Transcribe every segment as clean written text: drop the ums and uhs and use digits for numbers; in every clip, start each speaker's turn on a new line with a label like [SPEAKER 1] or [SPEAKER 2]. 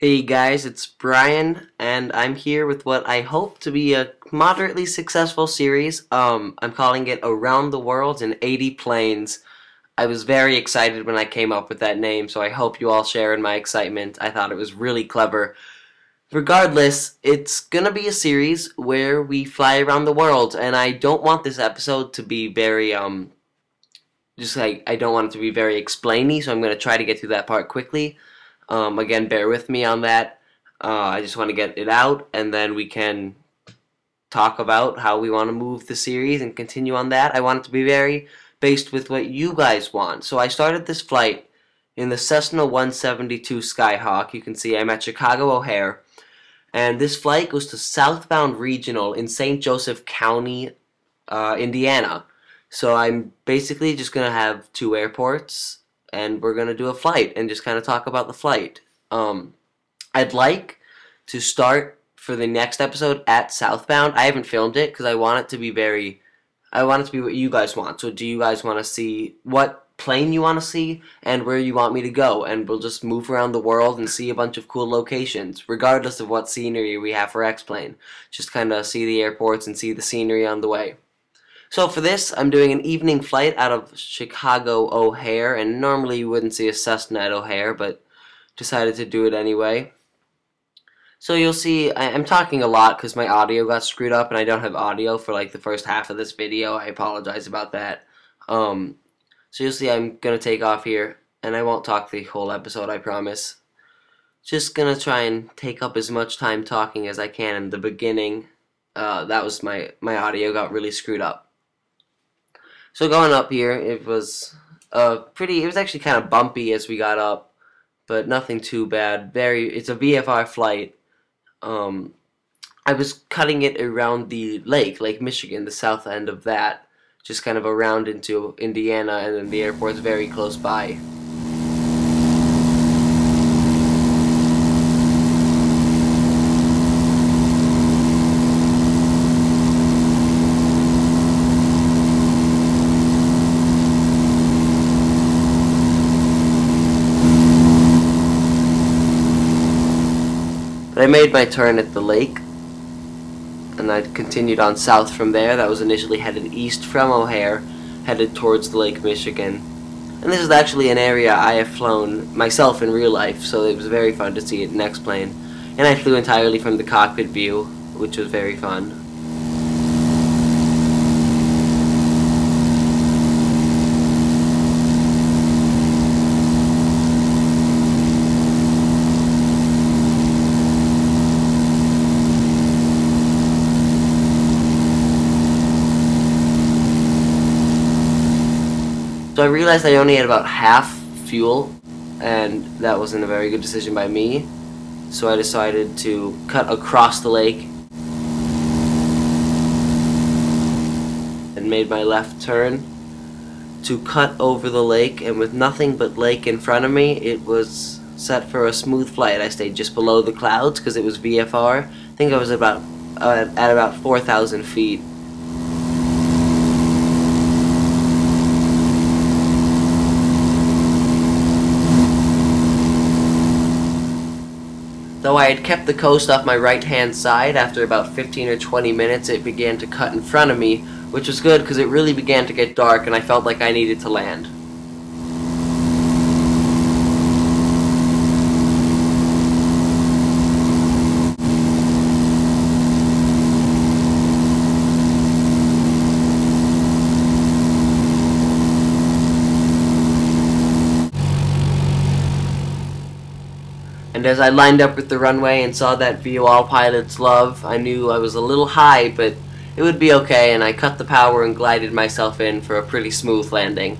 [SPEAKER 1] Hey guys, it's Brian, and I'm here with what I hope to be a moderately successful series. I'm calling it Around the World in 80 Planes. I was very excited when I came up with that name, so I hope you all share in my excitement. I thought it was really clever. Regardless, it's gonna be a series where we fly around the world, and I don't want this episode to be very, just like, I don't want it to be very explainy, so I'm gonna try to get through that part quickly. Again, bear with me on that. I just want to get it out, and then we can talk about how we want to move the series and continue on that. I want it to be very based with what you guys want. So I started this flight in the Cessna 172 Skyhawk. You can see I'm at Chicago O'Hare, and this flight goes to Southbound Regional in St. Joseph County, Indiana. So I'm basically just going to have two airports, and we're going to do a flight and just kind of talk about the flight. I'd like to start for the next episode at Southbound. I haven't filmed it because I want it to be what you guys want. So do you guys want to see what plane you want to see and where you want me to go? And we'll just move around the world and see a bunch of cool locations, regardless of what scenery we have for X-Plane. Just kind of see the airports and see the scenery on the way. So for this, I'm doing an evening flight out of Chicago O'Hare, and normally you wouldn't see a Cessna at O'Hare, but decided to do it anyway. So you'll see, I'm talking a lot because my audio got screwed up, and I don't have audio for like the first half of this video. I apologize about that. So you'll see I'm going to take off here, and I won't talk the whole episode, I promise. Just going to try and take up as much time talking as I can in the beginning. That was my audio got really screwed up. So going up here, it was it was actually kind of bumpy as we got up, but nothing too bad. It's a VFR flight. I was cutting it around the Lake Michigan, the south end of that, just kind of around into Indiana, and then the airport's very close by. But I made my turn at the lake, and I continued on south from there. That was initially headed east from O'Hare, headed towards the Lake Michigan. And this is actually an area I have flown myself in real life, so it was very fun to see it in X-Plane. And I flew entirely from the cockpit view, which was very fun. So I realized I only had about half fuel, and that wasn't a very good decision by me. So I decided to cut across the lake and made my left turn to cut over the lake, and with nothing but lake in front of me, it was set for a smooth flight. I stayed just below the clouds because it was VFR. I think I was at about 4,000 feet. Though I had kept the coast off my right-hand side, after about 15 or 20 minutes it began to cut in front of me, which was good because it really began to get dark and I felt like I needed to land. And as I lined up with the runway and saw that view all pilots love, I knew I was a little high, but it would be okay, and I cut the power and glided myself in for a pretty smooth landing.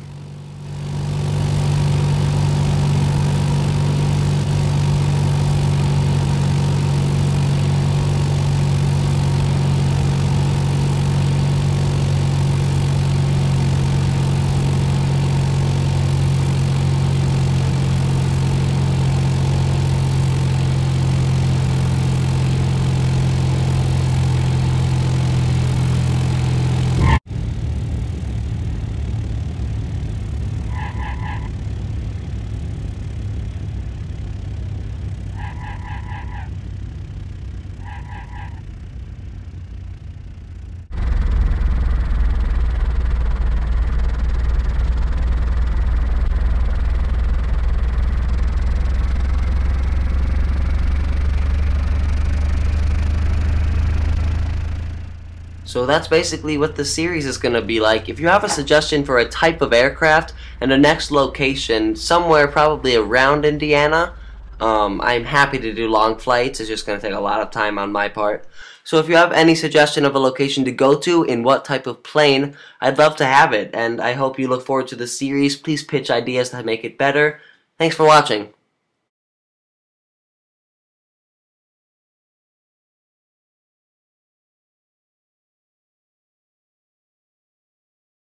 [SPEAKER 1] So that's basically what the series is going to be like. If you have a suggestion for a type of aircraft and a next location, somewhere probably around Indiana, I'm happy to do long flights. It's just going to take a lot of time on my part. So if you have any suggestion of a location to go to in what type of plane, I'd love to have it. And I hope you look forward to the series. Please pitch ideas to make it better. Thanks for watching.